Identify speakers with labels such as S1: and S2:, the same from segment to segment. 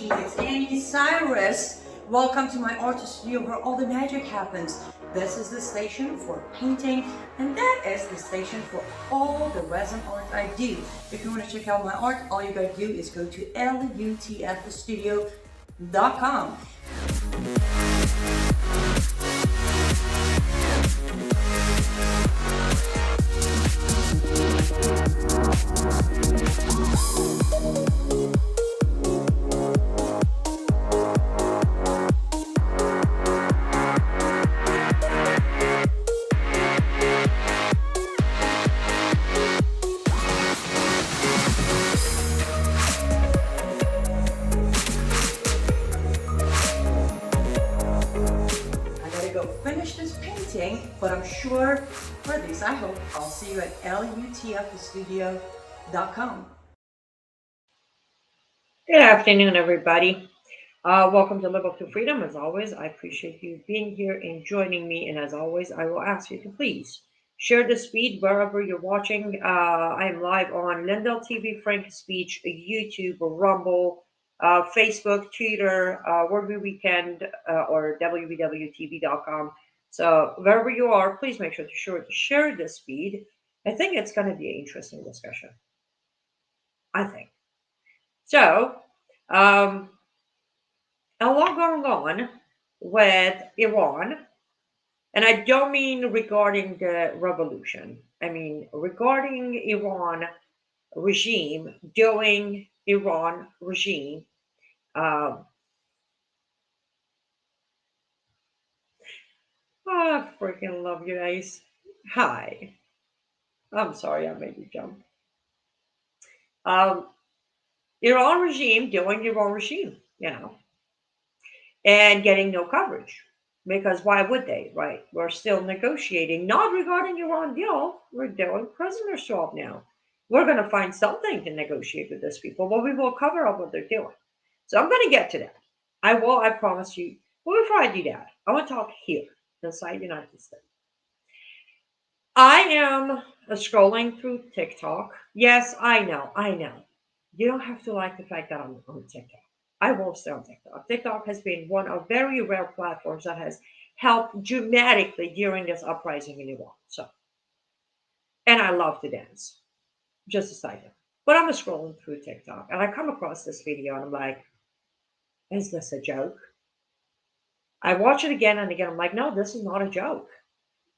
S1: technology. It's Annie Cyrus. Welcome to my art studio where all the magic happens. This is the station for painting, and that is the station for all the resin art I do. If you want to check out my art, all you gotta do is go to lutfstudio.com. I gotta go finish this painting, but I'm sure, or at least I hope, I'll see you at lutfstudio.com. Good afternoon, everybody. Welcome to Live Up to Freedom. As always, I appreciate you being here and joining me. And as always, I will ask you to please share this feed wherever you're watching. I am live on Lindell TV, Frank Speech, YouTube, Rumble, Facebook, Twitter, Wordby Weekend, or www.tv.com. So wherever you are, please make sure to share this feed. I think it's going to be an interesting discussion. I think. So, um, a lot going on with Iran, and I don't mean regarding the revolution. I mean regarding Iran regime doing Iran regime. Um, I freaking love you guys. Hi. I'm sorry I made you jump. Um, Iran regime doing Iran regime, and getting no coverage. Because why would they, right? We're still negotiating, not regarding Iran deal. We're doing prisoner swap now. We're going to find something to negotiate with these people, but we will cover up what they're doing. So I'm going to get to that. I will, I promise you. But before I do that, I want to talk here inside the United States. I am scrolling through TikTok. Yes, I know, I know. You don't have to like the fact that I'm on TikTok. I will stay on TikTok. TikTok has been one of very rare platforms that has helped dramatically during this uprising in Iran. So, and I love to dance, just a side note. But I'm scrolling through TikTok and I come across this video and I'm like, is this a joke? I watch it again and again. I'm like, no, this is not a joke.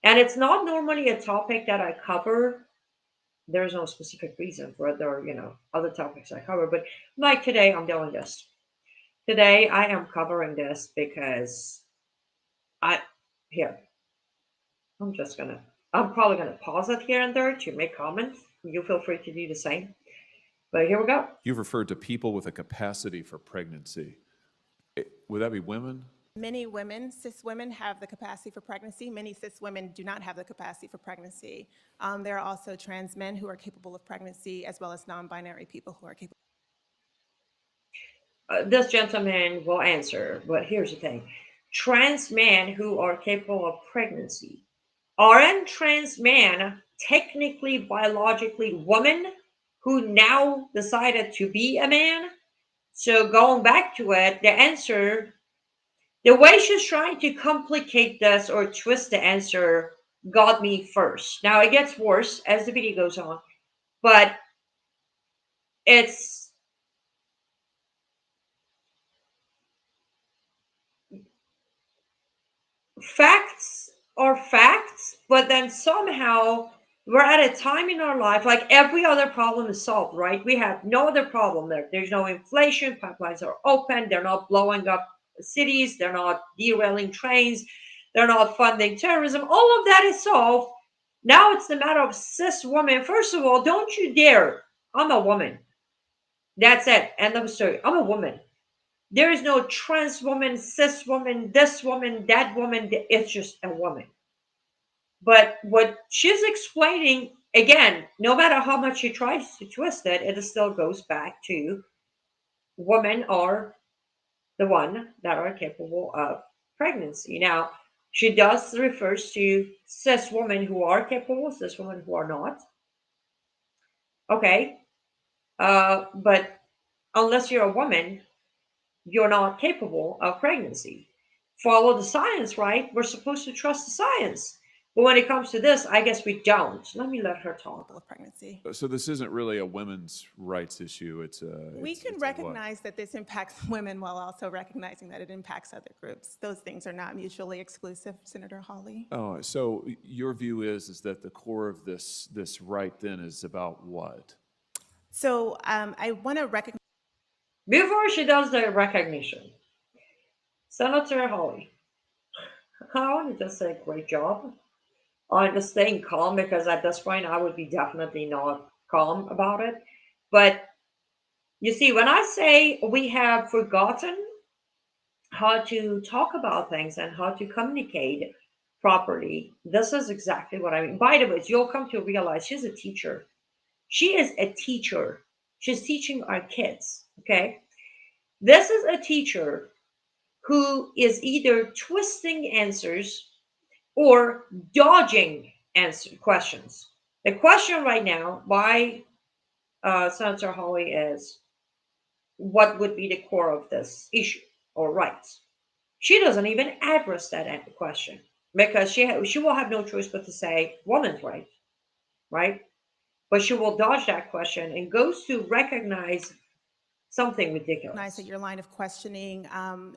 S1: And it's not normally a topic that I cover. There's no specific reason for it. There are, other topics I cover. But like today, I'm doing this. Today, I am covering this because I, here, I'm probably gonna pause it here and there to make comments. You feel free to do the same. But here we go.
S2: You've referred to people with a capacity for pregnancy. Would that be women?
S3: Many women, cis women, have the capacity for pregnancy. Many cis women do not have the capacity for pregnancy. There are also trans men who are capable of pregnancy, as well as non-binary people who are capable.
S1: This gentleman will answer, but here's the thing: trans men who are capable of pregnancy aren't trans men technically biologically women who now decided to be a man? So going back to it, the answer, the way she's trying to complicate this or twist the answer got me first. Now it gets worse as the video goes on, but it's facts are facts, but then somehow we're at a time in our life like every other problem is solved, right? We have no other problem there. There's no inflation, pipelines are open, they're not blowing up cities, they're not derailing trains, they're not funding terrorism. All of that is solved. Now it's the matter of cis women. First of all, don't you dare. I'm a woman. That's it. End of story. I'm a woman. There is no trans woman, cis woman, this woman, that woman. It's just a woman. But what she's explaining, again, no matter how much she tries to twist it, it still goes back to women are the one that are capable of pregnancy. Now, she does refers to cis women who are capable, cis women who are not. Okay. But unless you're a woman, you're not capable of pregnancy. Follow the science, right? We're supposed to trust the science. But when it comes to this, I guess we don't. Let me let her talk.
S3: Of pregnancy.
S2: So this isn't really a women's rights issue.
S3: We can
S2: it's a what?
S3: recognize that this impacts women while also recognizing that it impacts other groups. Those things are not mutually exclusive, Senator Hawley.
S2: Oh, so your view is that the core of this right then is about what?
S3: So I want to recognize.
S1: Before she does the recognition, Senator Holly, I want to just say great job on just staying calm because at this point I would be definitely not calm about it. But you see, when I say we have forgotten how to talk about things and how to communicate properly, this is exactly what I mean. By the way, you'll come to realize she's a teacher. She is a teacher. She's teaching our kids. Okay. This is a teacher who is either twisting answers or dodging answer questions. The question right now by Senator Hawley is what would be the core of this issue or rights? She doesn't even address that question because she will have no choice but to say woman's rights, right? But she will dodge that question and goes to recognize something
S3: That
S1: ridiculous.
S3: your line of questioning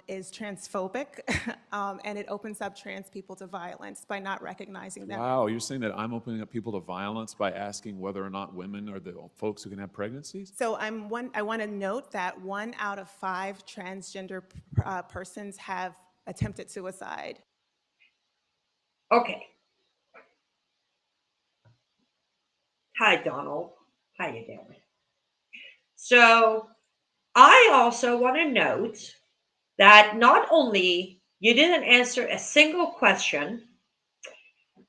S3: is transphobic, and it opens up trans people to violence by not recognizing them.
S2: Wow, you're saying that I'm opening up people to violence by asking whether or not women are the folks who can have pregnancies?
S3: So I want to note that 1 out of 5 transgender persons have attempted suicide.
S1: Okay. Hi, Donald. How you doing? So I also want to note that not only you didn't answer a single question,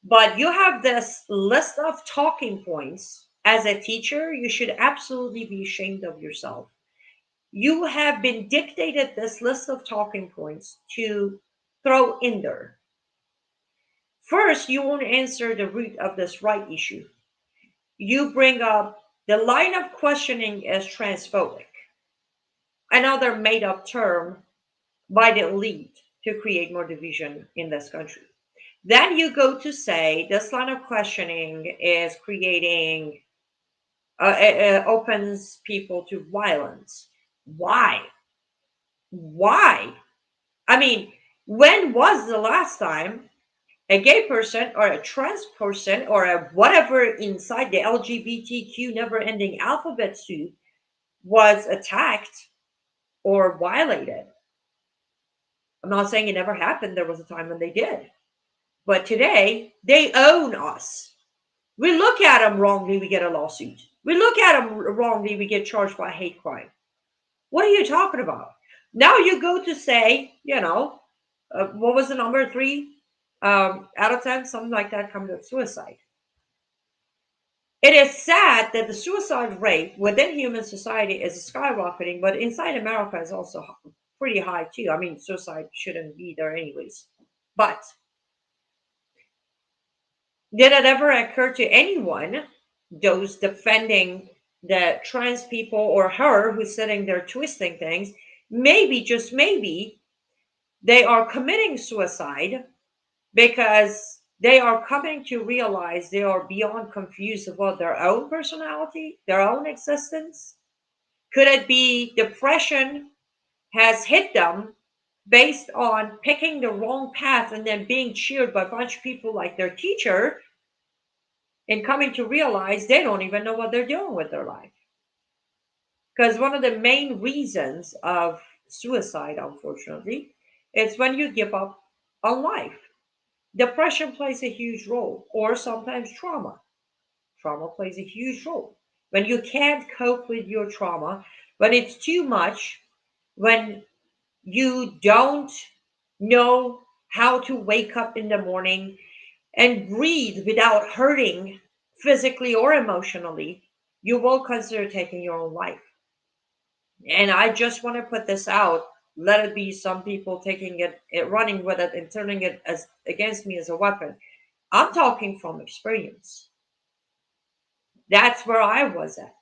S1: but you have this list of talking points. As a teacher, you should absolutely be ashamed of yourself. You have been dictated this list of talking points to throw in there. First, you won't answer the root of this right issue. You bring up the line of questioning as transphobic, another made up term by the elite to create more division in this country. Then you go to say this line of questioning is creating, opens people to violence. Why? Why? I mean, when was the last time a gay person or a trans person or a whatever inside the LGBTQ never ending alphabet soup was attacked or violated? I'm not saying it never happened. There was a time when they did. But today, they own us. We look at them wrongly, we get a lawsuit. We look at them wrongly, we get charged by hate crime. What are you talking about? Now you go to say, what was the number? Three out of 10, something like that, commit suicide. It is sad that the suicide rate within human society is skyrocketing, but inside America is also pretty high too. I mean, suicide shouldn't be there anyways. But did it ever occur to anyone, those defending the trans people or her who's sitting there twisting things, maybe, just maybe, they are committing suicide because they are coming to realize they are beyond confused about their own personality, their own existence? Could it be depression has hit them based on picking the wrong path and then being cheered by a bunch of people like their teacher and coming to realize they don't even know what they're doing with their life? Because one of the main reasons of suicide, unfortunately, is when you give up on life. Depression plays a huge role, or sometimes trauma. Trauma plays a huge role. When you can't cope with your trauma, when it's too much, when you don't know how to wake up in the morning and breathe without hurting physically or emotionally, you will consider taking your own life. And I just want to put this out. Let it be some people taking it, running with it, and turning it as against me as a weapon. I'm talking from experience. That's where I was at.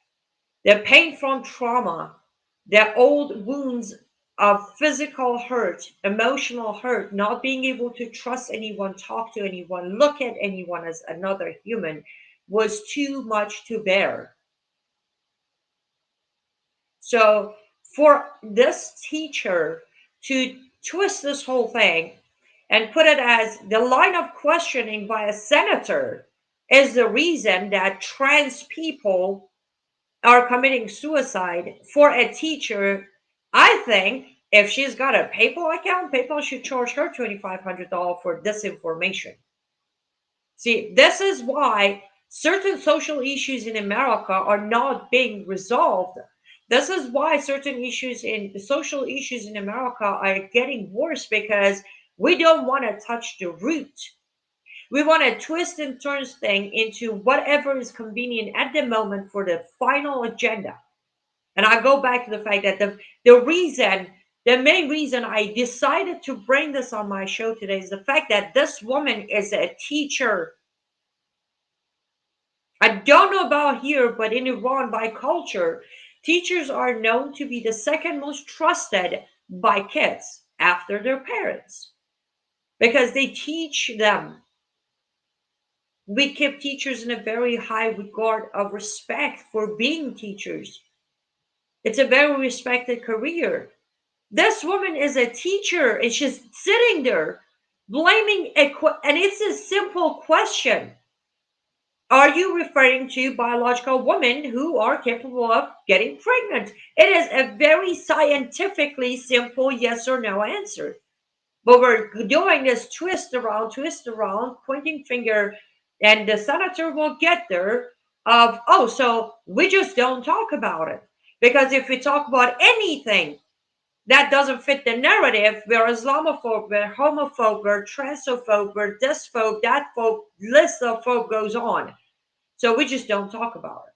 S1: The pain from trauma, the old wounds of physical hurt, emotional hurt, not being able to trust anyone, talk to anyone, look at anyone as another human was too much to bear. So for this teacher to twist this whole thing and put it as the line of questioning by a senator is the reason that trans people are committing suicide for a teacher, I think if she's got a PayPal account, PayPal should charge her $2,500 for disinformation. See, this is why certain social issues in America are not being resolved. This is why certain issues in social issues in America are getting worse because we don't want to touch the root. We want to twist and turn thing into whatever is convenient at the moment for the final agenda. And I go back to the fact that the main reason I decided to bring this on my show today is the fact that this woman is a teacher. I don't know about here, but in Iran, by culture, teachers are known to be the second most trusted by kids after their parents because they teach them. We keep teachers in a very high regard of respect for being teachers. It's a very respected career. This woman is a teacher and she's sitting there blaming and it's a simple question. Are you referring to biological women who are capable of getting pregnant? It is a very scientifically simple yes or no answer. But we're doing this twist around, pointing finger, and the senator will get there of, oh, so we just don't talk about it. Because if we talk about anything that doesn't fit the narrative, we're Islamophobe, we're homophobe, we're transphobe, we're this phobe, that phobe, list of phobe goes on. So we just don't talk about it.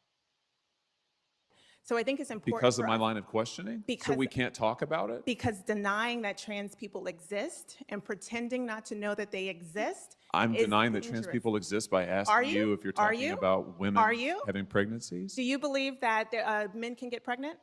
S3: So I think it's important
S2: Because of
S3: for
S2: my
S3: us
S2: line of questioning? So
S3: because
S2: we can't talk about it?
S3: because denying that trans people exist and pretending not to know that they exist
S2: I'm
S3: is
S2: denying that trans
S3: dangerous.
S2: people exist by
S3: Are
S2: asking
S3: you?
S2: you if you're
S3: Are
S2: talking
S3: you?
S2: about women
S3: Are you?
S2: having pregnancies.
S3: Do you believe that men can get pregnant?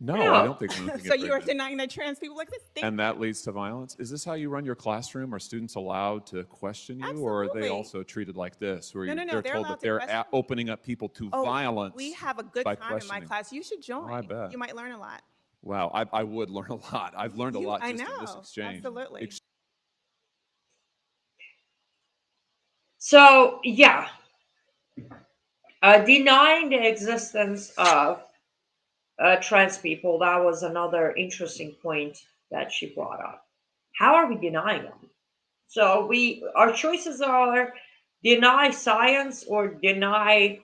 S2: No, I
S1: No.
S2: don't think women can
S3: So
S2: get
S3: you are
S2: pregnant.
S3: denying that trans people exist? Thank
S2: And
S3: you.
S2: that leads to violence. Is this how you run your classroom? Are students allowed to question you, or are they
S3: Absolutely.
S2: also treated like this, where
S3: No.
S2: they're
S3: They're
S2: told
S3: allowed
S2: that
S3: to
S2: they're
S3: question.
S2: opening up people to
S3: Oh,
S2: violence
S3: we have a good
S2: by
S3: time in my
S2: questioning?
S3: class. You should
S2: Oh, I
S3: join.
S2: bet.
S3: You might learn a lot.
S2: Wow, I would learn a lot. I've learned a lot
S3: I
S2: just in this
S3: know.
S2: exchange.
S3: Absolutely.
S1: So, yeah, denying the existence of trans people, that was another interesting point that she brought up. How are we denying them? So our choices are deny science or deny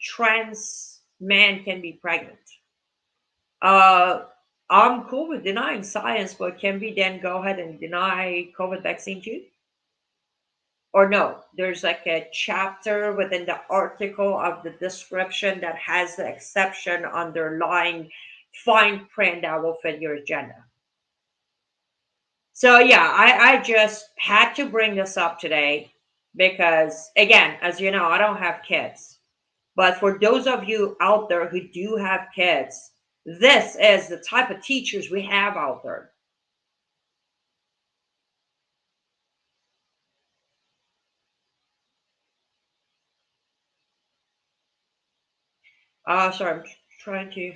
S1: trans man can be pregnant. Uh, I'm cool with denying science, but can we then go ahead and deny COVID vaccine too? Or no, there's like a chapter within the article of the description that has the exception underlying fine print that will fit your agenda. So yeah, I just had to bring this up today because again, as you know, I don't have kids. But for those of you out there who do have kids, this is the type of teachers we have out there. Sorry, I'm trying to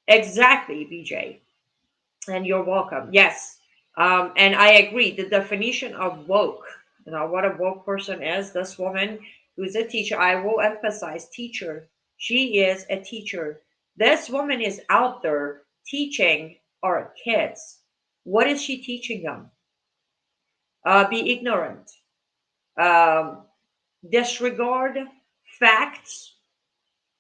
S1: exactly, BJ. And you're welcome. Yes. And I agree. The definition of woke, what a woke person is, this woman who's a teacher, I will emphasize teacher. She is a teacher. This woman is out there teaching our kids. What is she teaching them? Be ignorant, um, disregard facts,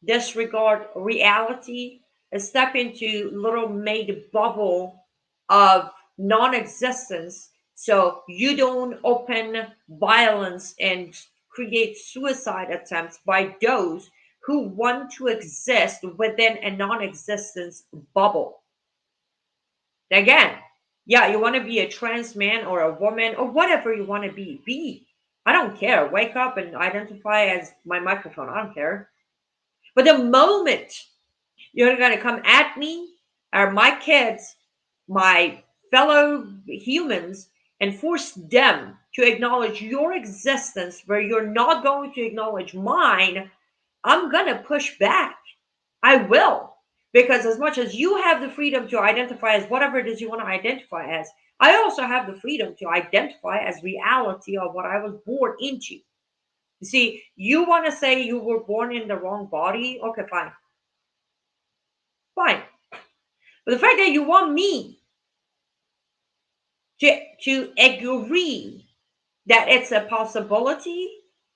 S1: disregard reality, and step into little made bubble of non-existence so you don't open violence and create suicide attempts by those who want to exist within a non-existence bubble. Again, yeah, you want to be a trans man or a woman or whatever you want to be, I don't care. Wake up and identify as my microphone. I don't care. But the moment you're going to come at me or my kids, my fellow humans, and force them to acknowledge your existence where you're not going to acknowledge mine, I'm going to push back. I will. Because as much as you have the freedom to identify as whatever it is you want to identify as, I also have the freedom to identify as reality of what I was born into. You see, you want to say you were born in the wrong body? Okay, fine. Fine. But the fact that you want me to agree that it's a possibility,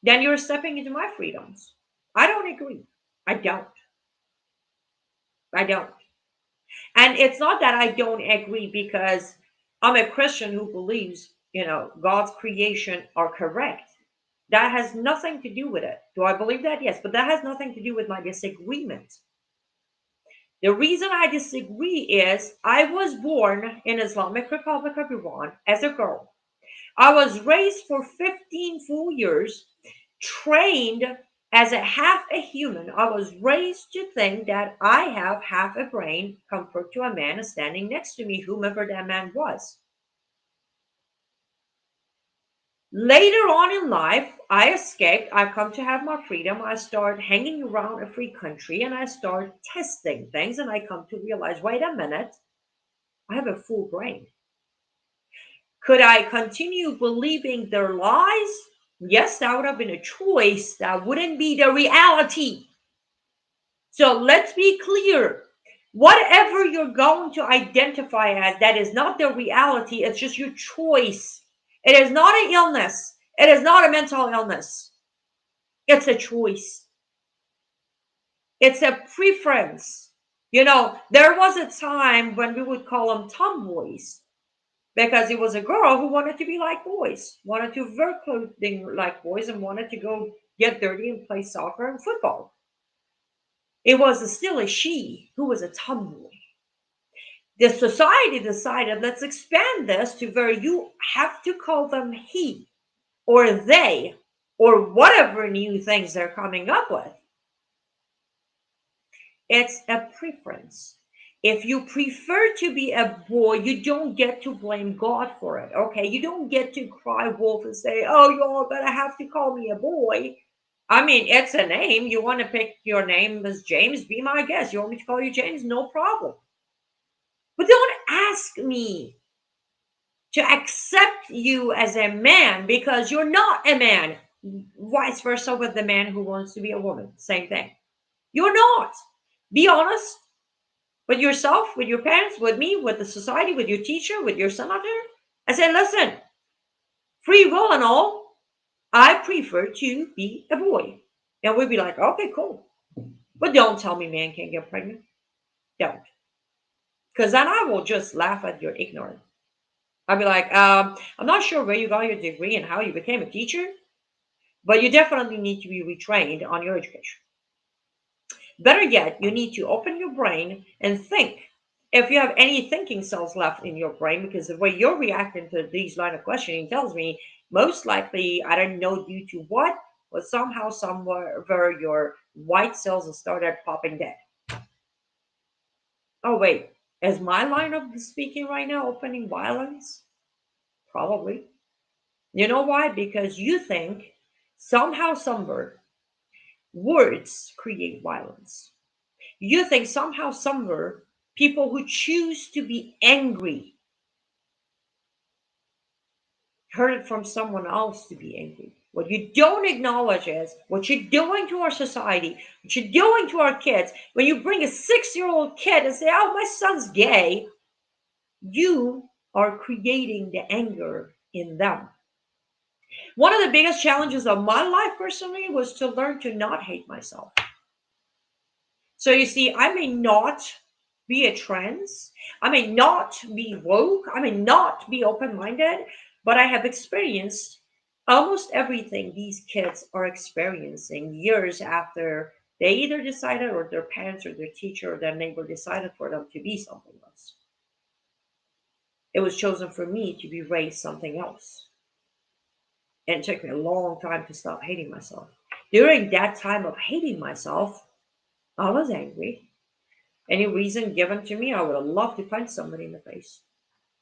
S1: then you're stepping into my freedoms. I don't agree. I don't. I don't. And it's not that I don't agree because I'm a Christian who believes, God's creation are correct. That has nothing to do with it. Do I believe that? Yes, but that has nothing to do with my disagreement. The reason I disagree is I was born in Islamic Republic of Iran as a girl. I was raised for 15 full years, trained as a half a human. I was raised to think that I have half a brain compared to a man standing next to me, whomever that man was. Later on in life, I escaped. I come to have my freedom. I start hanging around a free country and I start testing things. And I come to realize, wait a minute, I have a full brain. Could I continue believing their lies? Yes, that would have been a choice. That wouldn't be the reality. So let's be clear. Whatever you're going to identify as, that is not the reality. It's just your choice. It is not an illness. It is not a mental illness. It's a choice. It's a preference. There was a time when we would call them tomboys because it was a girl who wanted to be like boys, wanted to wear clothing like boys, and wanted to go get dirty and play soccer and football. It was still a she who was a tomboy. The society decided, let's expand this to where you have to call them he or they or whatever new things they're coming up with. It's a preference. If you prefer to be a boy, you don't get to blame God for it. Okay, you don't get to cry wolf and say, "Oh, y'all gonna have to call me a boy." I mean, it's a name. You want to pick your name as James? Be my guest. You want me to call you James? No problem. But don't ask me to accept you as a man because you're not a man. Vice versa with the man who wants to be a woman. Same thing. You're not. Be honest with yourself, with your parents, with me, with the society, with your teacher, with your senator. I said, listen, free will and all, I prefer to be a boy. And we'd be like, okay, cool. But don't tell me man can't get pregnant. Don't. Because then I will just laugh at your ignorance. I'd be like, I'm not sure where you got your degree and how you became a teacher, but you definitely need to be retrained on your education. Better yet, you need to open your brain and think. If you have any thinking cells left in your brain, because the way you're reacting to these line of questioning tells me most likely, I don't know due to what, but somehow, somewhere, where your white cells have started popping dead. Oh, wait, is my line of speaking right now opening violence? Probably. You know why? Because you think somehow, somewhere, words create violence. You think somehow, somewhere, people who choose to be angry heard it from someone else to be angry. What you don't acknowledge is what you're doing to our society, what you're doing to our kids. When you bring a 6-year-old kid and say, oh, my son's gay, you are creating the anger in them. One of the biggest challenges of my life personally was to learn to not hate myself. So you see, I may not be a trans, I may not be woke, I may not be open minded, but I have experienced almost everything these kids are experiencing years after they either decided, or their parents, or their teacher, or their neighbor decided for them to be something else. It was chosen for me to be raised something else. And it took me a long time to stop hating myself. During that time of hating myself, I was angry. Any reason given to me, I would have loved to punch somebody in the face.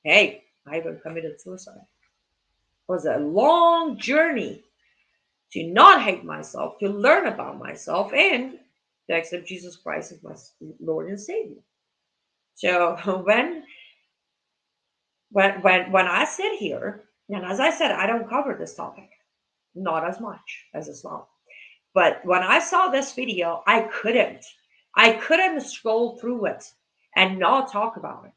S1: Hey, I even committed suicide. It was a long journey to not hate myself, to learn about myself, and to accept Jesus Christ as my Lord and Savior. So when I sit here, and as I said, I don't cover this topic, not as much as Islam. But when I saw this video, I couldn't scroll through it and not talk about it.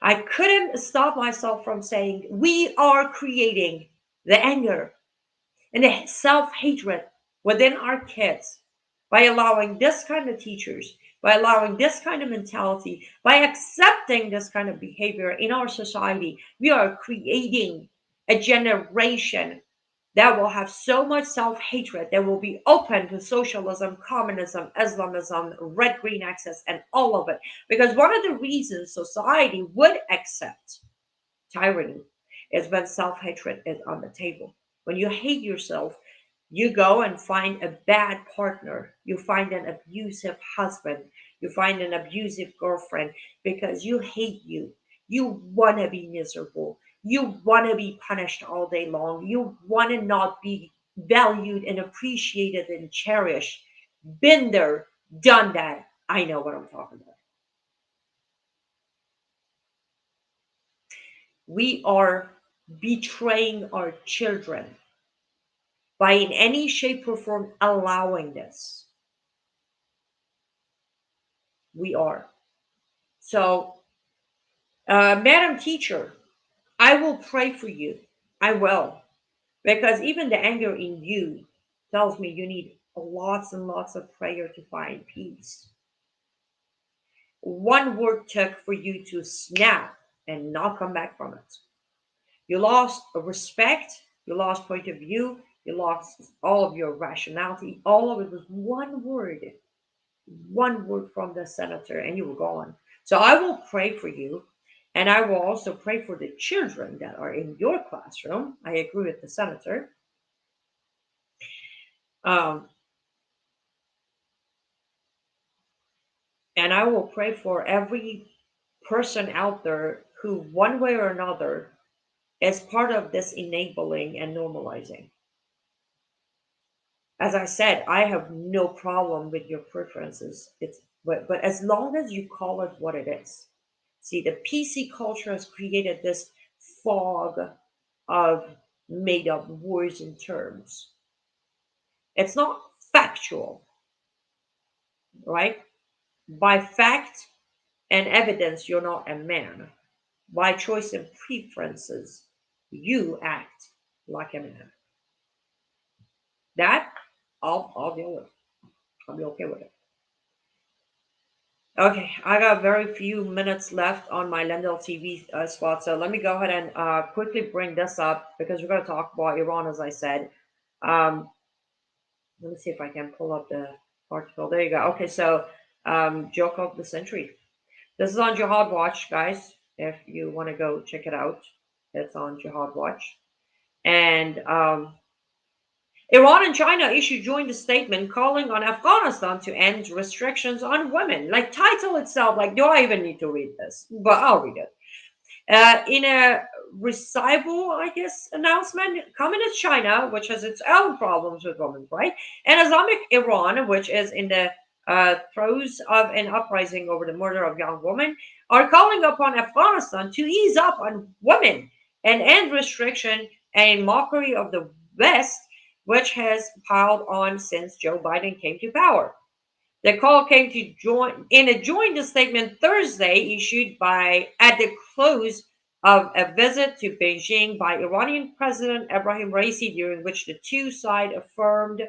S1: I couldn't stop myself from saying, we are creating the anger and the self hatred within our kids by allowing this kind of teachers, by allowing this kind of mentality, by accepting this kind of behavior in our society. We are creating a generation that will have so much self hatred that will be open to socialism, communism, Islamism, red green access, and all of it. Because one of the reasons society would accept tyranny is when self hatred is on the table. When you hate yourself, you go and find a bad partner. You find an abusive husband. You find an abusive girlfriend because you hate you. You want to be miserable. You want to be punished all day long. You want to not be valued and appreciated and cherished. Been there, done that. I know what I'm talking about. We are betraying our children by in any shape or form allowing this. We are. So, Madam Teacher, I will pray for you. I will. Because even the anger in you tells me you need lots and lots of prayer to find peace. One word took for you to snap and not come back from it. You lost respect, you lost point of view, you lost all of your rationality. All of it was one word from the senator, and you were gone. So I will pray for you, and I will also pray for the children that are in your classroom. I agree with the senator. Um, and I will pray for every person out there who, one way or another, is part of this enabling and normalizing. As I said, I have no problem with your preferences. But as long as you call it what it is. See, the PC culture has created this fog of made up words and terms. It's not factual, right? By fact and evidence, you're not a man. By choice and preferences, you act like a man. That I'll deal with. I'll be okay with it. Okay, I got very few minutes left on my Lendl TV spot, so let me go ahead and quickly bring this up because we're going to talk about Iran, as I said. Um, Let me see if I can pull up the article. There you go. Okay, so joke of the century. This is on Jihad Watch, guys. If you want to go check it out, it's on Jihad Watch. And Iran and China issued joint statement calling on Afghanistan to end restrictions on women. Like title itself, like do I even need to read this? But I'll read it. In a recital, I guess, announcement, Communist China, which has its own problems with women's rights, and Islamic Iran, which is in the throes of an uprising over the murder of young women, are calling upon Afghanistan to ease up on women and end restriction and mockery of the West, which has piled on since Joe Biden came to power. The call came to join in a joint statement Thursday issued by at the close of a visit to Beijing by Iranian President Ebrahim Raisi, during which the two sides affirmed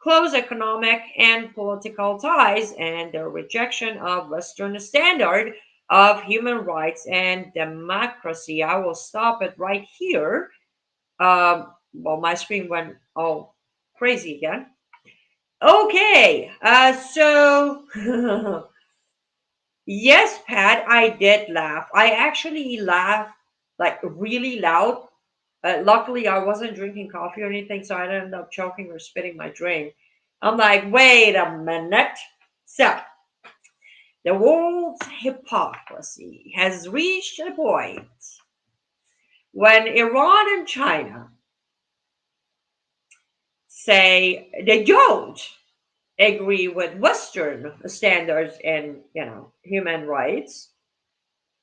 S1: close economic and political ties and their rejection of Western standard of human rights and democracy. I will stop it right here. Well, my screen went all crazy again. Okay, so yes, Pat, I did laugh. I actually laughed like really loud Luckily, I wasn't drinking coffee or anything, so I didn't end up choking or spitting my drink. I'm like, wait a minute. So, the world's hypocrisy has reached a point when Iran and China say they don't agree with Western standards and human rights.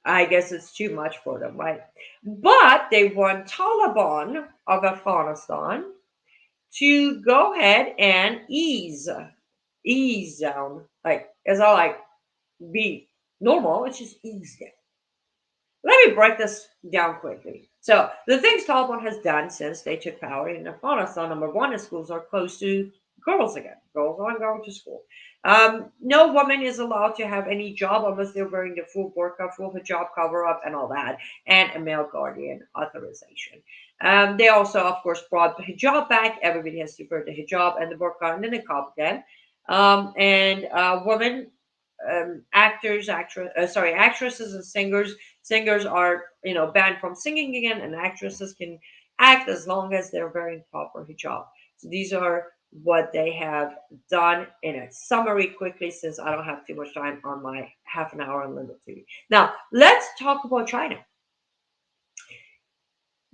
S1: I guess it's too much for them, right? But they want Taliban of Afghanistan to go ahead and ease down, like it's all like be normal. It's just ease down. Let me break this down quickly. So the things Taliban has done since they took power in Afghanistan, number one, is schools are closed to girls again. Girls aren't going to school. No woman is allowed to have any job unless they're wearing the full burqa, full hijab cover up, and all that, and a male guardian authorization. They also, of course, brought the hijab back. Everybody has to wear the hijab and the burqa and the niqab again. And women, actresses and singers are banned from singing again, and actresses can act as long as they're wearing proper hijab. So these are what they have done in a summary quickly, since I don't have too much time on my half an hour on Linda TV. Now let's talk about China.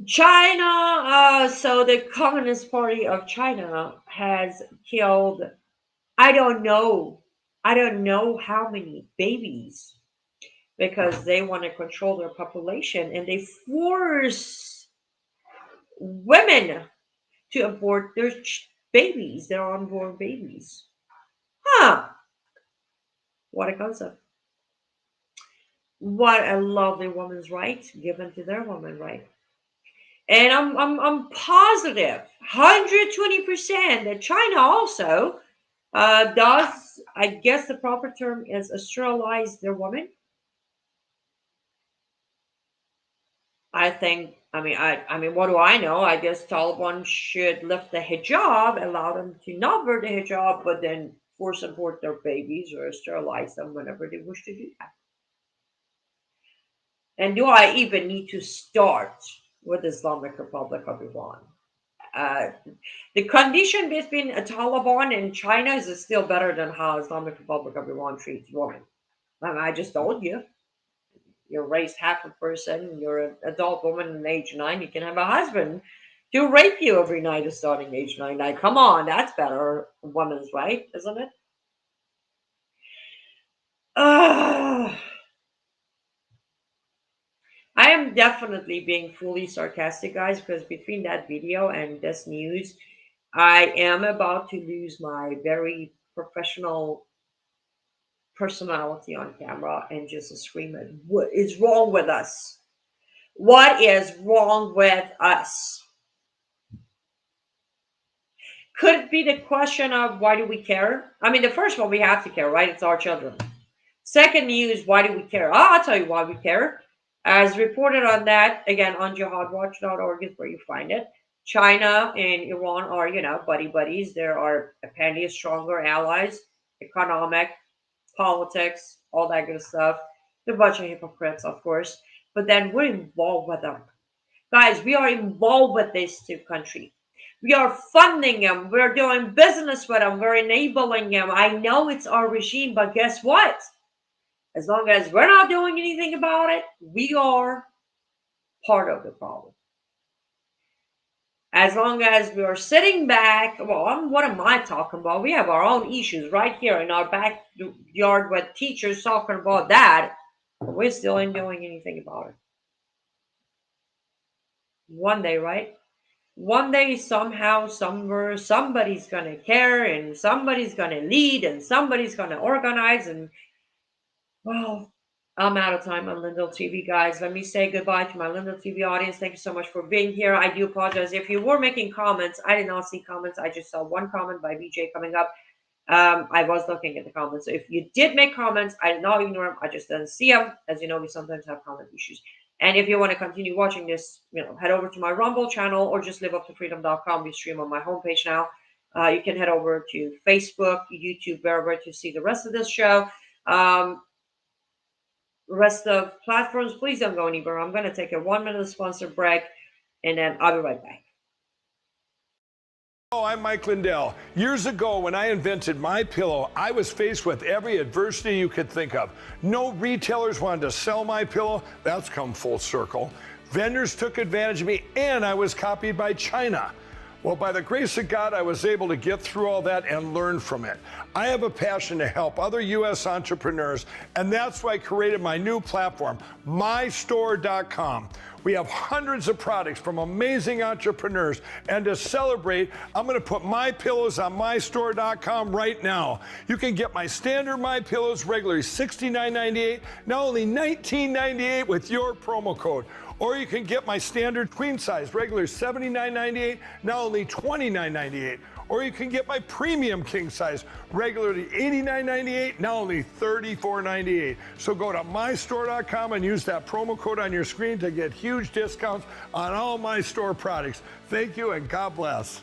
S1: So the Communist Party of China has killed, I don't know, how many babies, because they want to control their population, and they force women to abort their babies, their unborn babies. Huh, what a concept. What a lovely woman's right given to their woman right. And I'm positive 120% that China also does, I guess the proper term is, sterilize their women. I mean, what do I know? I guess Taliban should lift the hijab, allow them to not wear the hijab, but then force abort their babies or sterilize them whenever they wish to do that. And do I even need to start with Islamic Republic of Iran? Uh, the condition between Taliban and China is still better than how Islamic Republic of Iran treats women. I just told you. You're raised half a person, you're an adult woman in age 9, you can have a husband to rape you every night starting age 9. Like, come on, that's better woman's right, isn't it? Uh, I am definitely being fully sarcastic, guys, because between that video and this news, I am about to lose my very professional personality on camera and just scream at what is wrong with us? What is wrong with us? Could it be the question of why do we care? I mean, the first one, we have to care, right? It's our children. Second news, why do we care? I'll tell you why we care. As reported on that, again, on jihadwatch.org is where you find it. China and Iran are, buddy buddies. There are apparently stronger allies, economic, politics, all that good stuff. They're a bunch of hypocrites, of course. But then we're involved with them. Guys, we are involved with these two countries. We are funding them. We're doing business with them. We're enabling them. I know it's our regime, but guess what? As long as we're not doing anything about it, we are part of the problem. As long as we are sitting back, well, what am I talking about? We have our own issues right here in our backyard with teachers talking about that, but we still ain't doing anything about it. One day, right? One day, somehow, somewhere, somebody's gonna care, and somebody's gonna lead, and somebody's gonna organize, and well, I'm out of time on Lindell TV, guys. Let me say goodbye to my Lindell TV audience. Thank you so much for being here. I do apologize if you were making comments. I did not see comments. I just saw one comment by VJ coming up. I was looking at the comments. So if you did make comments, I did not ignore them. I just didn't see them. As you know, we sometimes have comment issues. And if you want to continue watching this, head over to my Rumble channel or just liveup2freedom.com. We stream on my homepage now. You can head over to Facebook, YouTube, wherever to see the rest of this show. Rest of platforms, please don't go anywhere. I'm going to take a 1 minute sponsor break. And then I'll be right back.
S4: Oh, I'm Mike Lindell. Years ago, when I invented My Pillow, I was faced with every adversity you could think of. No retailers wanted to sell My Pillow. That's come full circle. Vendors took advantage of me, and I was copied by China. Well, by the grace of God, I was able to get through all that and learn from it. I have a passion to help other U.S. entrepreneurs, and that's why I created my new platform, mystore.com. We have hundreds of products from amazing entrepreneurs, and to celebrate, I'm going to put My Pillows on mystore.com right now. You can get my standard My Pillows regularly $69.98, now only $19.98 with your promo code. Or you can get my standard queen size, regular $79.98, now only $29.98. Or you can get my premium king size, regularly $89.98, now only $34.98. So go to mystore.com and use that promo code on your screen to get huge discounts on all My Store products. Thank you and God bless.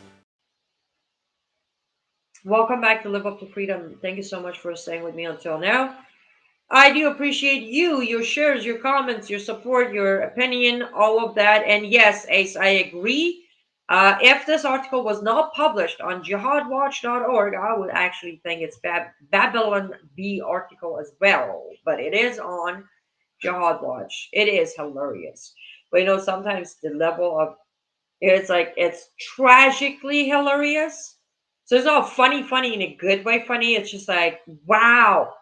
S1: Welcome back to Live Up to Freedom. Thank you so much for staying with me until now. I do appreciate you, your shares, your comments, your support, your opinion, all of that. And yes, Ace, I agree. If this article was not published on jihadwatch.org, I would actually think it's Babylon B article as well. But it is on Jihad Watch. It is hilarious. But sometimes the level of it's tragically hilarious. So it's not funny in a good way funny. It's just like, wow.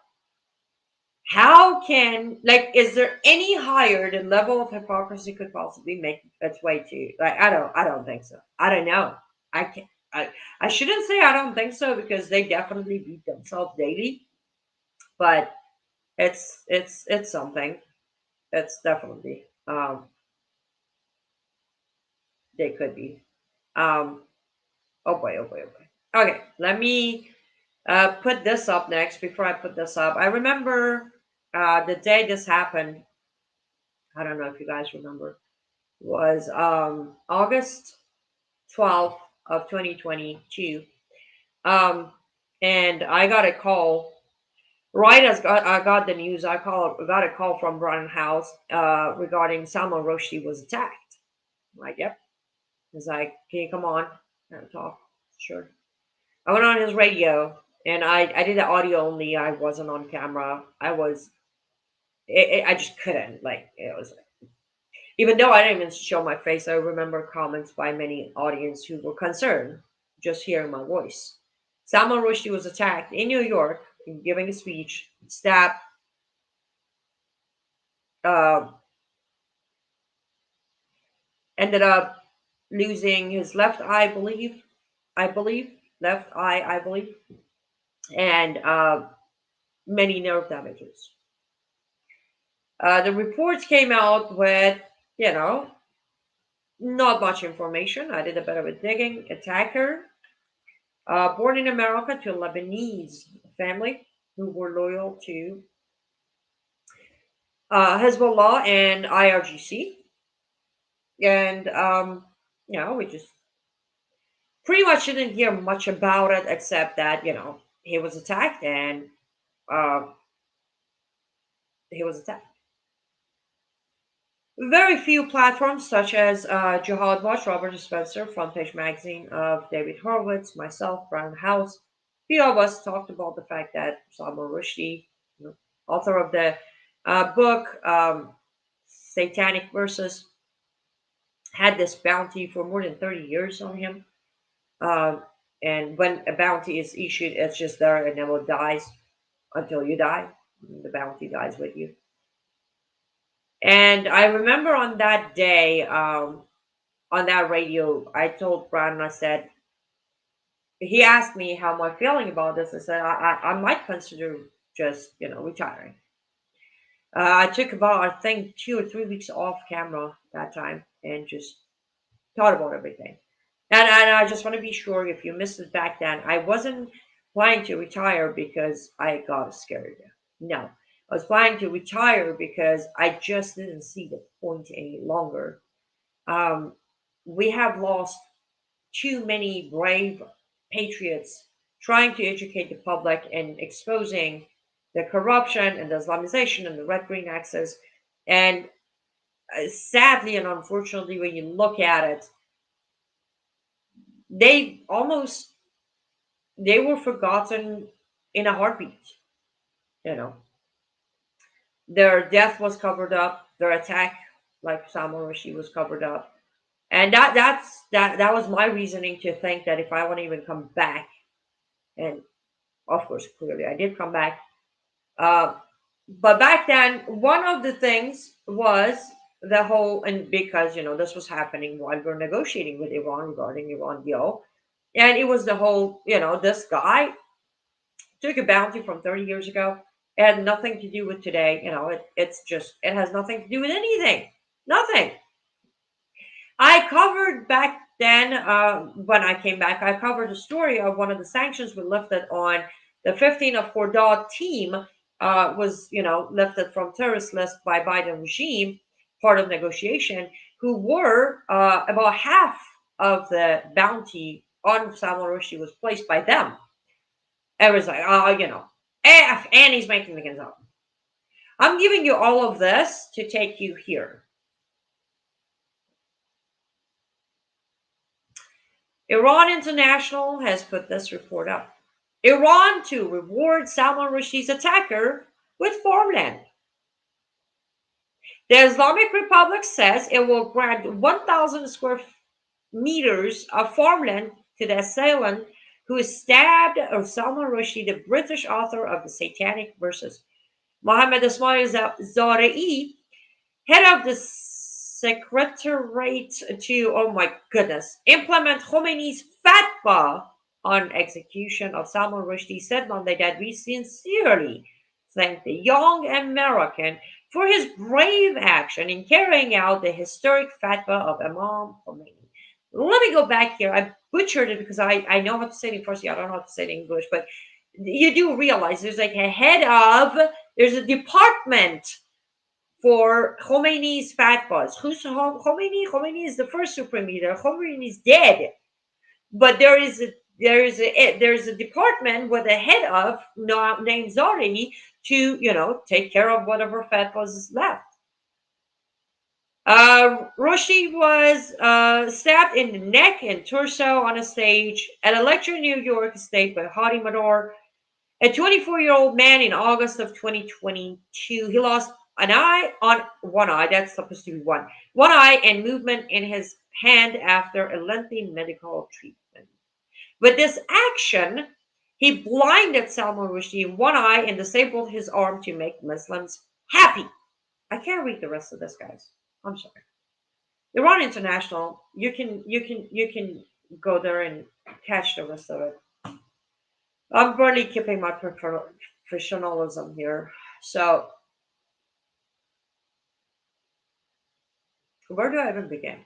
S1: How can is there any higher the level of hypocrisy could possibly make its way to? I don't think so. I don't know. I can't I shouldn't say I don't think so because they definitely beat themselves daily. But it's something. It's definitely they could be. Um oh boy. Okay, let me put this up next. Before I put this up, I remember the day this happened. I don't know if you guys remember. Was August 12th of 2022. Um, and I got a call right as I got the news. Got a call from Brown House regarding Salman Rushdie was attacked. I'm like, yep. He's like, can you come on and talk? Sure. I went on his radio and I did the audio only. I wasn't on camera. I just couldn't. It was even though I didn't even show my face, I remember comments by many audience who were concerned just hearing my voice. Salman Rushdie was attacked in New York in giving a speech, stabbed, uh, ended up losing his left eye, I believe, left eye, I believe, and many nerve damages. The reports came out with, you know, not much information. I did a bit of a digging. Attacker born in America to a Lebanese family who were loyal to Hezbollah and IRGC. And, we just pretty much didn't hear much about it except that, he was attacked and uh, he was attacked. Very few platforms such as Jihad Watch, Robert Spencer, Front Page Magazine of David Horowitz, myself, Brown House, few of us talked about the fact that Salman Rushdie, author of the book Satanic Verses, had this bounty for more than 30 years on him. Um, and when a bounty is issued, it's just there and never dies until you die. The bounty dies with you. And I remember on that day, on that radio, I told Brian, I said, he asked me how am I feeling about this. I said, I might consider just, retiring. I took about, I think, 2 or 3 weeks off camera that time and just thought about everything. And I just want to be sure if you missed it back then, I wasn't planning to retire because I got scared. No, I was planning to retire because I just didn't see the point any longer. Um, we have lost too many brave patriots trying to educate the public and exposing the corruption and the Islamization and the red green axis. And sadly and unfortunately, when you look at it, they almost they were forgotten in a heartbeat. You know, their death was covered up, their attack, like Salman Rushdie, was covered up, and that was my reasoning to think that if I want to even come back, and of course, clearly I did come back. Uh, but back then, one of the things was the whole, and because this was happening while we're negotiating with Iran regarding Iran deal, and it was the whole, this guy took a bounty from 30 years ago. It had nothing to do with today. It has nothing to do with anything. Nothing. I covered back then, when I came back, I covered the story of one of the sanctions were lifted on the 15 of Hordad team, was, lifted from terrorist list by Biden regime, part of negotiation, who were about half of the bounty on Salman Rushdie was placed by them. It was like, and he's making the guns up. I'm giving you all of this to take you here. Iran International has put this report up. Iran to reward Salman Rushdie's attacker with farmland. The Islamic Republic says it will grant 1,000 square meters of farmland to the assailant who stabbed Salman Rushdie, the British author of the Satanic Verses. Mohammed Ismail Zarei, head of the Secretariat to, oh my goodness, implement Khomeini's fatwa on execution of Salman Rushdie, said Monday that we sincerely thank the young American for his brave action in carrying out the historic fatwa of Imam Khomeini. Let me go back here. I butchered it because I know how to say it in Farsi. I don't know how to say it in English, but you do realize there's like a head of, there's a department for Khomeini's fatwas. Who's Khomeini? Khomeini is the first supreme leader. Khomeini is dead, but there's a department with a head of named Zari to take care of whatever fatwas is left. Rushdie was stabbed in the neck and torso on a stage at a lecture in New York State by Hadi Madar, a 24-year-old man, in August of 2022. He lost an eye on one eye. That's supposed to be one eye and movement in his hand after a lengthy medical treatment. With this action, he blinded Salman Rushdie in one eye and disabled his arm to make Muslims happy. I can't read the rest of this, guys. I'm sorry. Iran International, you can go there and catch the rest of it. I'm barely keeping my professionalism here. So, where do I even begin?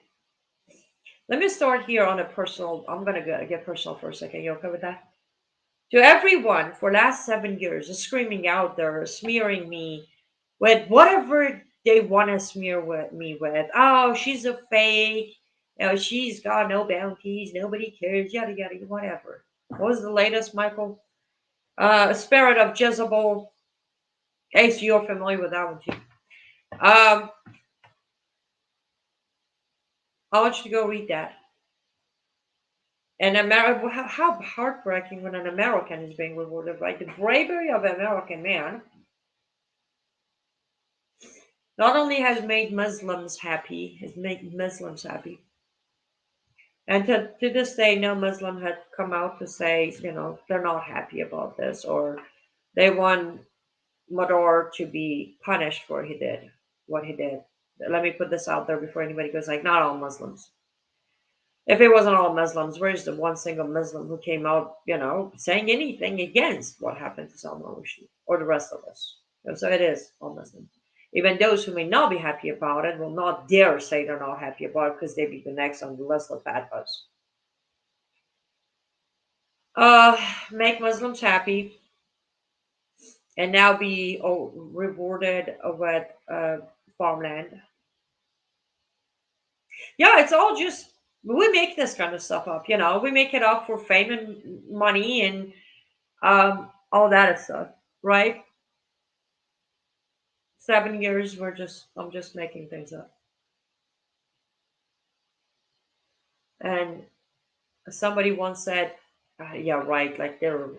S1: Let me start here on a personal. I'm gonna get personal for a second. You okay with that? To everyone for last 7 years is screaming out there, smearing me with whatever they want to smear me with. Oh, she's a fake. She's got no bounties. Nobody cares. Yada yada. Whatever. What was the latest, Michael? Spirit of Jezebel. Hey, so you're familiar with that one too. I want you to go read that. And how heartbreaking when an American is being rewarded, right? The bravery of an American man not only has made Muslims happy, has made Muslims happy. And to this day, no Muslim had come out to say, they're not happy about this, or they want Madar to be punished for what he did. Let me put this out there before anybody goes like, not all Muslims. If it wasn't all Muslims, where's the one single Muslim who came out, saying anything against what happened to Salman Rushdie or the rest of us? So it is all Muslims. Even those who may not be happy about it will not dare say they're not happy about it because they'd be the next on the list of bad bugs. Make Muslims happy and now be rewarded with farmland. Yeah, it's all just we make this kind of stuff up. We make it up for fame and money and all that stuff, right? 7 years, I'm just making things up. And somebody once said, yeah, right, like they're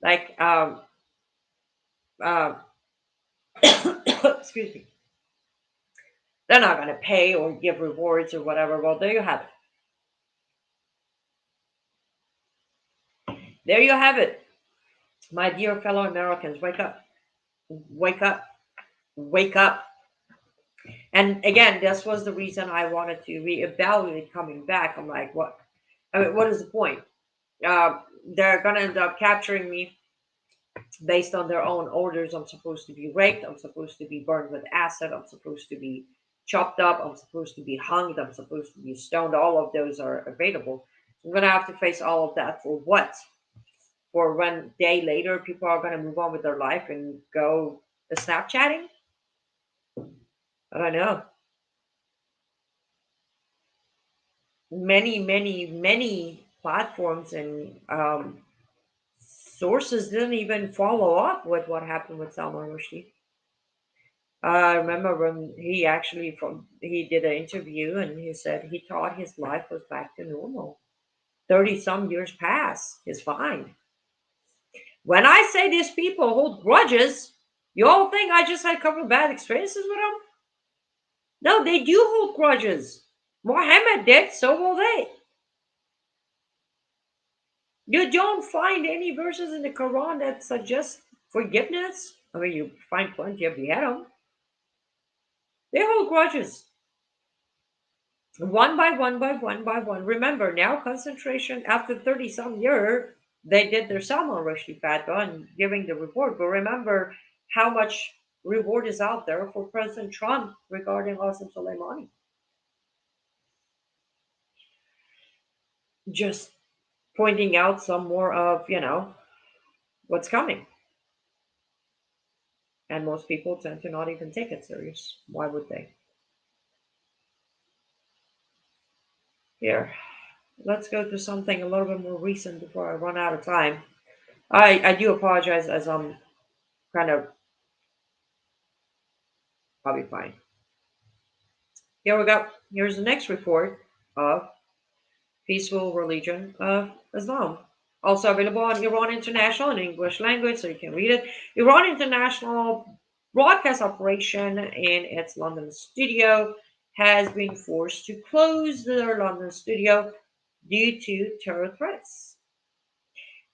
S1: like, uh, excuse me, they're not going to pay or give rewards or whatever. Well, there you have it. There you have it. My dear fellow Americans, wake up, wake up, wake up. And again, this was the reason I wanted to reevaluate coming back. I'm like, what? I mean, what is the point? They're going to end up capturing me based on their own orders. I'm supposed to be raped. I'm supposed to be burned with acid. I'm supposed to be chopped up. I'm supposed to be hung. I'm supposed to be stoned. All of those are available. I'm going to have to face all of that for what? For when day later people are going to move on with their life and go Snapchatting? I don't know. Many platforms and sources didn't even follow up with what happened with Salman Rushdie. I remember when he did an interview and he said he thought his life was back to normal. 30 some years passed. He's fine. When I say these people hold grudges, you all think I just had a couple of bad experiences with them? No, they do hold grudges. Muhammad did, so will they. You don't find any verses in the Quran that suggest forgiveness. I mean, you find plenty of the Adam. They hold grudges. One by one by one by one. Remember, now concentration after 30 some year, they did their Salman Rushdie fatwa and giving the reward. But remember how much reward is out there for President Trump regarding Qasem Soleimani. Just pointing out some more of, what's coming. And most people tend to not even take it serious. Why would they? Here, let's go to something a little bit more recent before I run out of time. I do apologize as I'm kind of probably fine. Here we go. Here's the next report of Peaceful Religion of Islam. Also available on Iran International in English language, so you can read it. Iran International broadcast operation in its London studio has been forced to close their London studio due to terror threats.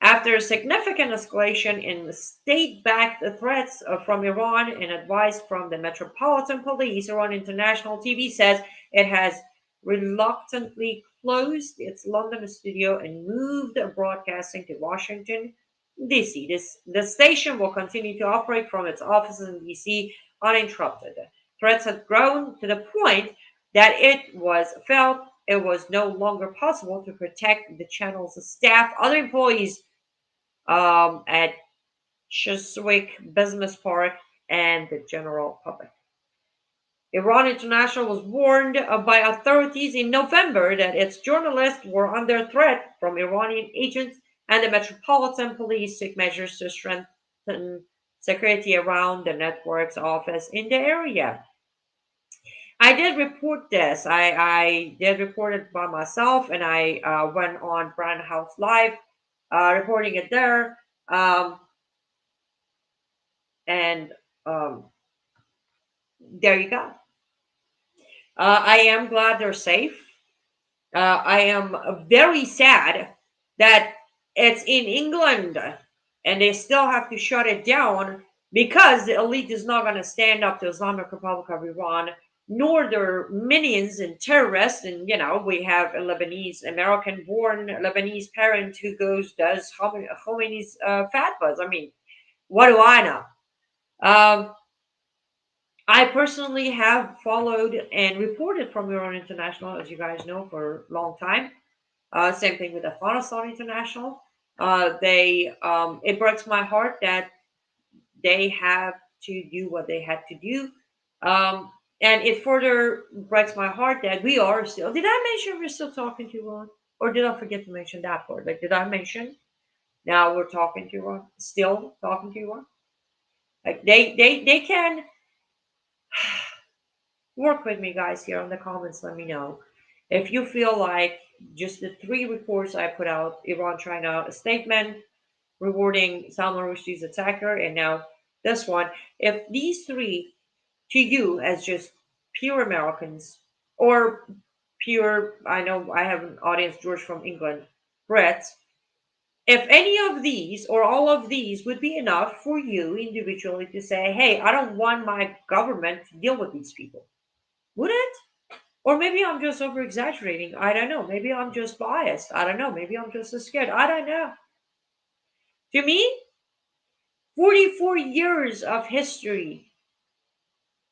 S1: After a significant escalation in the state-backed threats from Iran and advice from the Metropolitan Police, Iran International TV says it has reluctantly closed its London studio and moved broadcasting to Washington, D.C. The station will continue to operate from its offices in D.C. uninterrupted. Threats had grown to the point that it was felt it was no longer possible to protect the channel's staff, other employees at Chiswick Business Park, and the general public. Iran International was warned by authorities in November that its journalists were under threat from Iranian agents, and the Metropolitan Police took measures to strengthen security around the network's office in the area. I did report this. I did report it by myself, and I went on Brand House Live, reporting it there. Um, and there you go. I am glad they're safe. I am very sad that it's in England and they still have to shut it down because the elite is not going to stand up to Islamic Republic of Iran, nor their minions and terrorists. And we have a Lebanese, American-born Lebanese parent who does Khomeini's fatwas. I mean, what do I know? I personally have followed and reported from Iran International, as you guys know, for a long time. Same thing with Afghanistan International. It breaks my heart that they have to do what they had to do. And it further breaks my heart that we are still. Did I mention we're still talking to Iran? Or did I forget to mention that part? Like, did I mention now we're talking to Iran? Still talking to Iran? Like, they can work with me, guys, here in the comments. Let me know if you feel like just the three reports I put out, Iran, China, a statement rewarding Salman Rushdie's attacker, and now this one. If these three, to you as just pure Americans, or pure, I know I have an audience, George from England, Brits, if any of these or all of these would be enough for you individually to say, hey, I don't want my government to deal with these people, would it? Or maybe I'm just over exaggerating. I don't know. Maybe I'm just biased. I don't know. Maybe I'm just scared. I don't know. To me, 44 years of history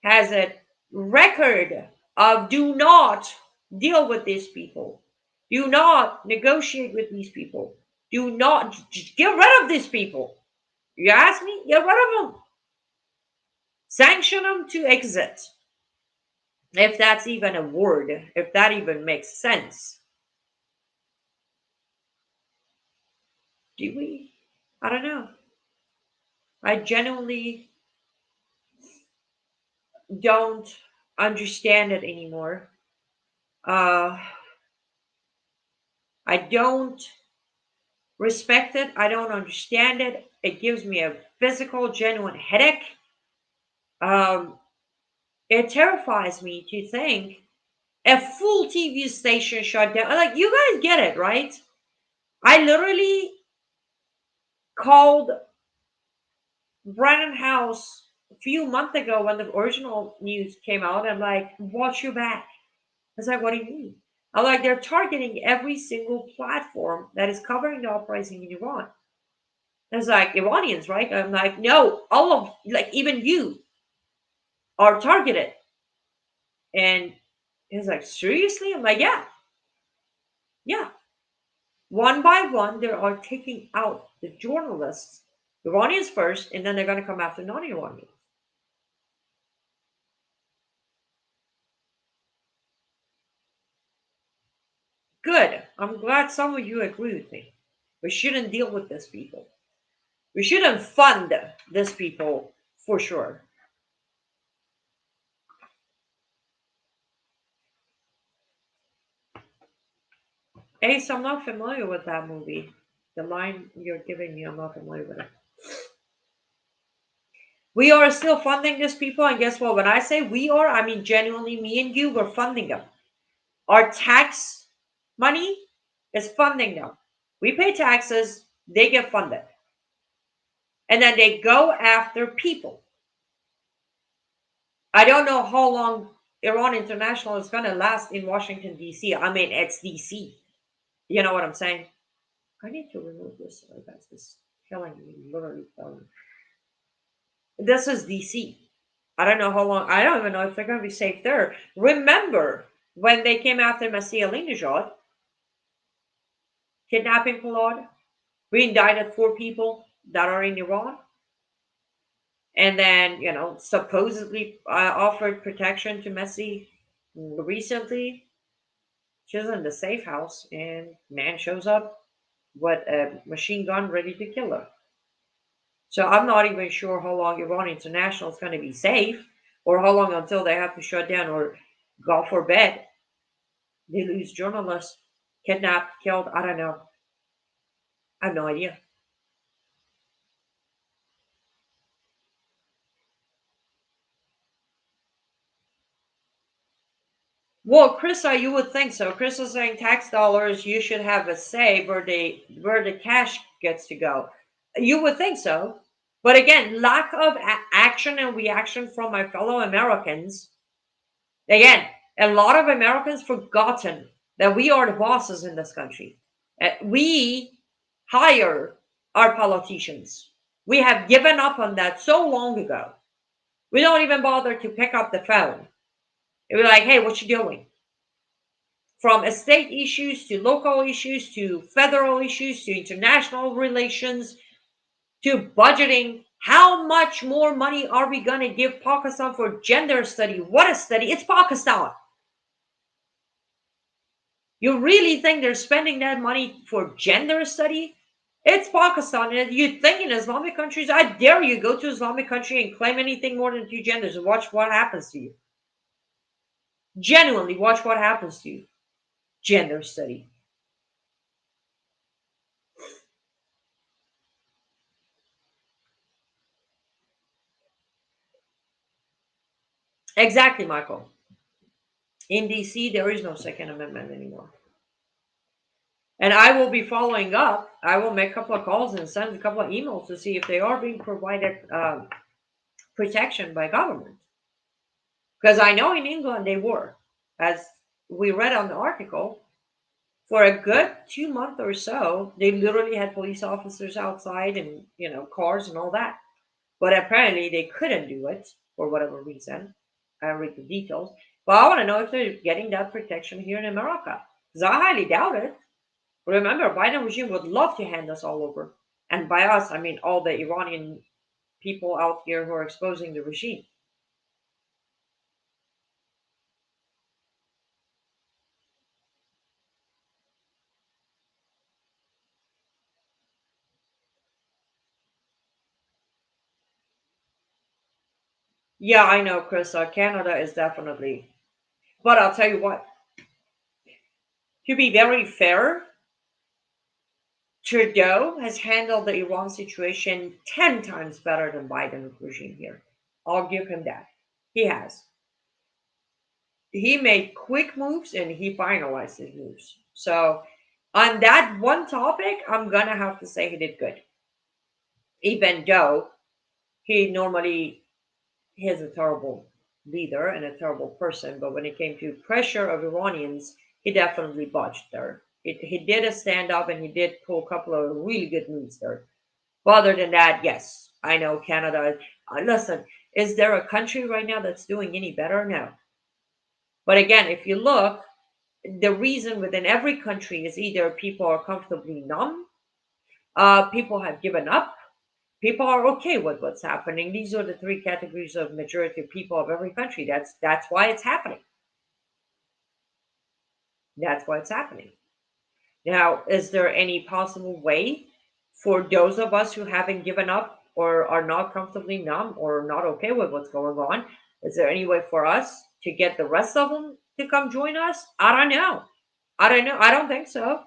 S1: has a record of do not deal with these people. Do not negotiate with these people. Do not get rid of these people. You ask me? Get rid of them. Sanction them to exit. If that's even a word, if that even makes sense. Do we? I don't know. I genuinely don't understand it anymore. Uh, I don't respect it. I don't understand it. It gives me a physical, genuine headache. Um, it terrifies me to think a full TV station shut down. Like, you guys get it, right? I literally called Brennan House a few months ago when the original news came out. I'm like, watch your back. I was like, what do you mean? I'm like, they're targeting every single platform that is covering the uprising in Iran. It's like Iranians, right? I'm like, no, all of, like, even you are targeted. And he's like, seriously? I'm like, yeah, yeah. One by one, they are taking out the journalists, Iranians first, and then they're going to come after non-Iranians. Good. I'm glad some of you agree with me. We shouldn't deal with these people. We shouldn't fund these people for sure. Ace, I'm not familiar with that movie. The line you're giving me, I'm not familiar with it. We are still funding these people, and guess what? When I say we are, I mean genuinely me and you, we're funding them. Our tax money is funding them. We pay taxes, they get funded. And then they go after people. I don't know how long Iran International is going to last in Washington, D.C. I mean, it's D.C. You know what I'm saying? I need to remove this. That's just killing me, literally killing me. This is DC. I don't know how long. I don't even know if they're going to be safe there. Remember when they came after Masih Alinejad, kidnapping Palad? We indicted 4 people that are in Iran, and then supposedly offered protection to Masih recently. She's in the safe house, and man shows up with a machine gun ready to kill her. So I'm not even sure how long Iran International is going to be safe, or how long until they have to shut down, or God forbid they lose journalists, kidnapped, killed. I don't know. I have no idea. Well, Krista, you would think so. Krista's saying tax dollars, you should have a say where the cash gets to go. You would think so. But again, lack of action and reaction from my fellow Americans. Again, a lot of Americans forgotten that we are the bosses in this country. We hire our politicians. We have given up on that so long ago. We don't even bother to pick up the phone. We're like, hey, what you doing? From state issues to local issues to federal issues to international relations to budgeting. How much more money are we going to give Pakistan for gender study? What a study! It's Pakistan. You really think they're spending that money for gender study? It's Pakistan. And you think in Islamic countries, I dare you go to Islamic country and claim anything more than 2 genders and watch what happens to you. Genuinely watch what happens to you. Gender study. Exactly, Michael. In DC, there is no Second Amendment anymore. And I will be following up. I will make a couple of calls and send a couple of emails to see if they are being provided protection by government. Because I know in England they were, as we read on the article, for a good 2 months or so, they literally had police officers outside and cars and all that. But apparently they couldn't do it for whatever reason. I don't read the details. But I want to know if they're getting that protection here in America. Because I highly doubt it. Remember, Biden regime would love to hand us all over. And by us, I mean all the Iranian people out here who are exposing the regime. Yeah, I know, Chris. Canada is definitely. But I'll tell you what, to be very fair, Trudeau has handled the Iran situation 10 times better than Biden's regime here. I'll give him that. He has. He made quick moves and he finalized his moves. So, on that one topic, I'm going to have to say he did good. Even though he normally he is a terrible leader and a terrible person, but when it came to pressure of Iranians, he definitely botched there. He did a stand up and he did pull a couple of really good moves there. But other than that, yes, I know Canada. Listen, is there a country right now that's doing any better? No. But again, if you look, the reason within every country is either people are comfortably numb, people have given up, people are okay with what's happening. These are the three categories of majority of people of every country. That's why it's happening. That's why it's happening. Now, is there any possible way for those of us who haven't given up or are not comfortably numb or not okay with what's going on? Is there any way for us to get the rest of them to come join us? I don't know. I don't know. I don't think so.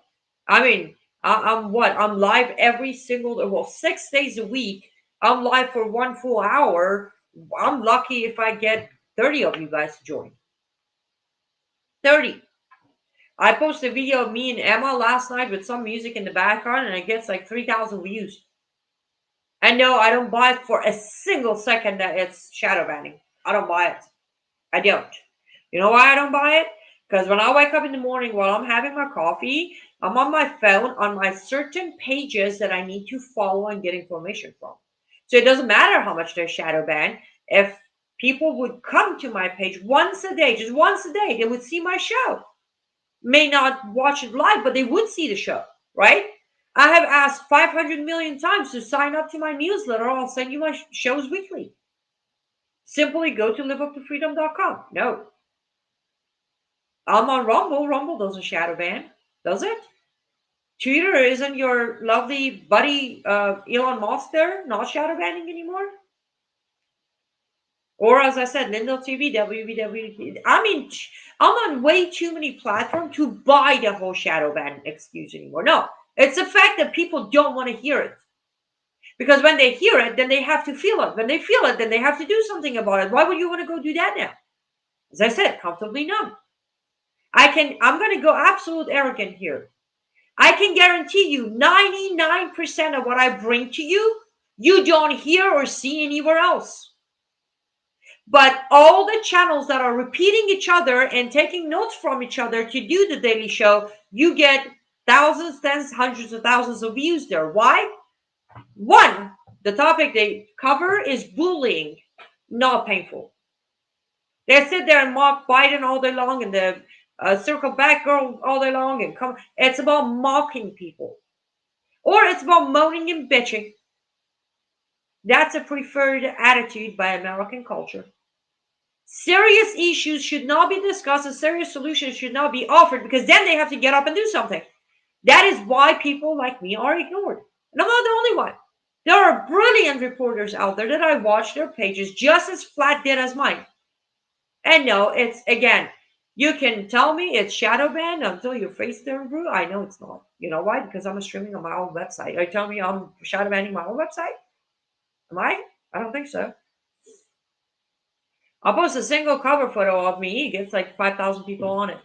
S1: I mean, I'm what? I'm live every single, well, 6 days a week. I'm live for 1 full hour. I'm lucky if I get 30 of you guys to join. 30. I posted a video of me and Emma last night with some music in the background, and it gets like 3,000 views. And no, I don't buy it for a single second that it's shadow banning. I don't buy it. I don't. You know why I don't buy it? Because when I wake up in the morning while I'm having my coffee, I'm on my phone on my certain pages that I need to follow and get information from. So it doesn't matter how much they're shadow banned. If people would come to my page once a day, just once a day, they would see my show. May not watch it live, but they would see the show, right? I have asked 500 million times to sign up to my newsletter. I'll send you my shows weekly. Simply go to liveuptofreedom.com. No. I'm on Rumble. Rumble doesn't shadow ban, does it? Twitter isn't your lovely buddy Elon Musk there not shadow banning anymore? Or as I said, Lindell TV, WBW. I mean, I'm on way too many platforms to buy the whole shadow ban excuse anymore. No, it's the fact that people don't want to hear it. Because when they hear it, then they have to feel it. When they feel it, then they have to do something about it. Why would you want to go do that now? As I said, comfortably numb. I'm going to go absolute arrogant here. I can guarantee you 99% of what I bring to you, you don't hear or see anywhere else. But all the channels that are repeating each other and taking notes from each other to do the daily show, you get thousands, tens, hundreds of thousands of views there. Why? One, the topic they cover is bullying, not painful. They sit there and mock Biden all day long and the circle back girl all day long and come. It's about mocking people, or it's about moaning and bitching. That's a preferred attitude by American culture. Serious issues should not be discussed and serious solutions should not be offered because then they have to get up and do something. That is why people like me are ignored. And I'm not the only one. There are brilliant reporters out there that I watch their pages just as flat dead as mine. And no, it's again, you can tell me it's shadow banned until your face turns blue. I know it's not. You know why? Because I'm streaming on my own website. Are you telling me I'm shadow banning my own website? Am I? I don't think so. I'll post a single cover photo of me. It gets like 5,000 people on it.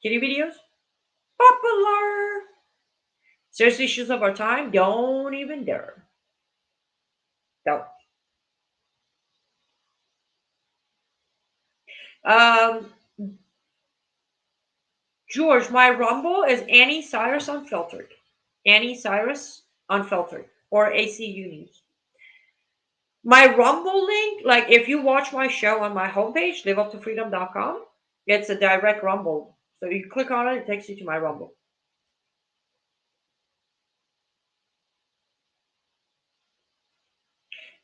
S1: Kitty videos? Popular. Seriously, issues of our time? Don't even dare. Don't. Um, George, my Rumble is Annie Cyrus Unfiltered. Annie Cyrus Unfiltered. Or ACU News. My Rumble link, like if you watch my show on my homepage, liveuptofreedom.com, it's a direct Rumble. So you click on it, it takes you to my Rumble.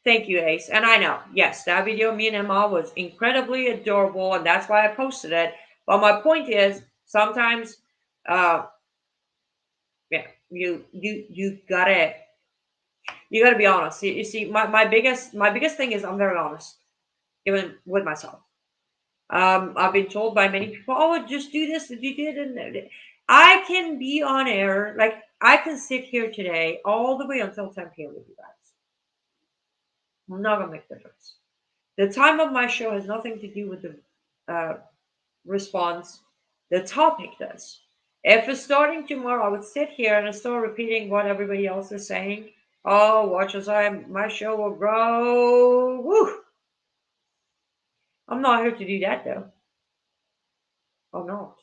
S1: Thank you, Ace. And I know, yes, that video of me and Emma was incredibly adorable, and that's why I posted it. But my point is, sometimes, uh, yeah, you gotta be honest. You see, my biggest thing is I'm very honest, even with myself. I've been told by many people, "Oh, just do this, and you did," and I can be on air, like I can sit here today all the way until 10 p.m. with you guys. I'm not gonna make a difference. The time of my show has nothing to do with the uh, response. The topic does. If it's starting tomorrow, I would sit here and start repeating what everybody else is saying. Oh, watch as my show will grow. Woo! I'm not here to do that though. I'm not.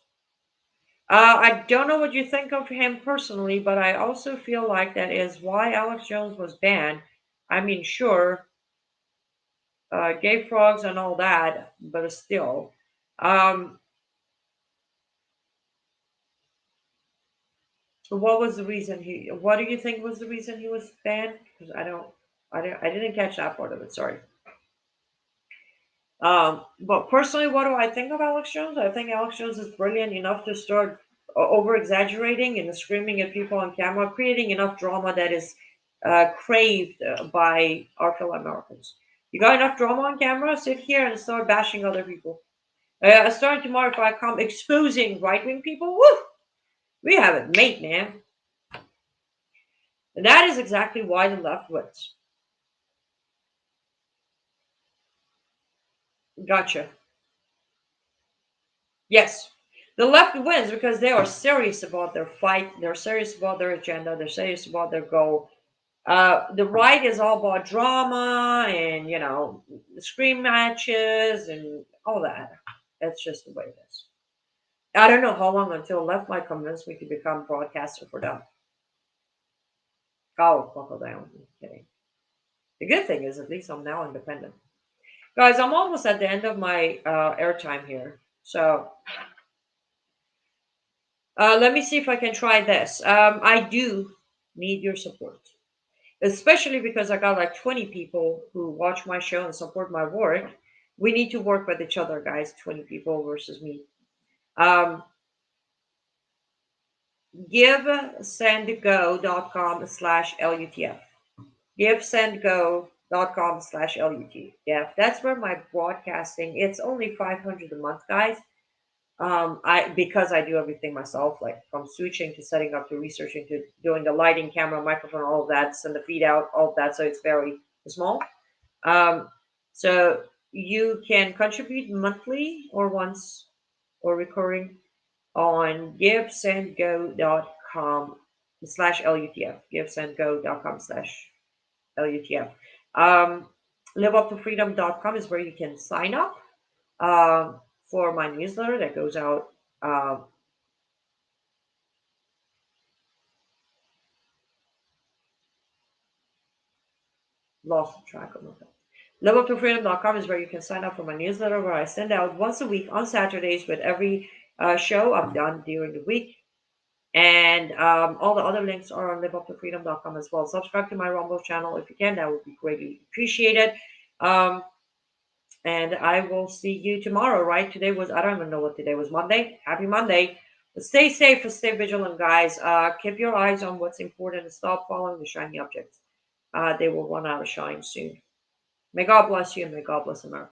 S1: I don't know what you think of him personally, but I also feel like that is why Alex Jones was banned. I mean, sure, gay frogs and all that, but still. Um, what was the reason he? What do you think was the reason he was banned? Because I didn't catch that part of it. Sorry. But personally, what do I think of Alex Jones? I think Alex Jones is brilliant enough to start over exaggerating and screaming at people on camera, creating enough drama that is craved by our fellow Americans. You got enough drama on camera? Sit here and start bashing other people. Starting tomorrow, if I come exposing right wing people, woo, we have it made, man. And that is exactly why the left wins. Gotcha. Yes. The left wins because they are serious about their fight. They're serious about their agenda. They're serious about their goal. The right is all about drama and, scream matches and all that. That's just the way it is. I don't know how long until left might convince me to become broadcaster for them. Oh, buckle down. I'm kidding. The good thing is, at least I'm now independent. Guys, I'm almost at the end of my airtime here. So let me see if I can try this. I do need your support, especially because I got like 20 people who watch my show and support my work. We need to work with each other, guys. 20 people versus me. Um, GiveSendGo.com/LUTF. GiveSendGo.com/LUTF. That's where my broadcasting. It's only 500 a month, guys. Because I do everything myself, like from switching to setting up to researching to doing the lighting, camera, microphone, all of that, send the feed out, all of that. So it's very small. Um, so you can contribute monthly or once or recurring on givesendgo.com/LUTF. Givesendgo.com/LUTF. Liveuptofreedom.com is where you can sign up for my newsletter that goes out. Lost track of it. Liveuptofreedom.com is where you can sign up for my newsletter, where I send out once a week on Saturdays with every show I've done during the week. And all the other links are on liveuptofreedom.com as well. Subscribe to my Rumble channel if you can. That would be greatly appreciated. Um, and I will see you tomorrow, right? I don't even know what today was, Monday. Happy Monday. But stay safe and stay vigilant, guys. Keep your eyes on what's important and stop following the shiny objects. They will run out of shine soon. May God bless you and may God bless America.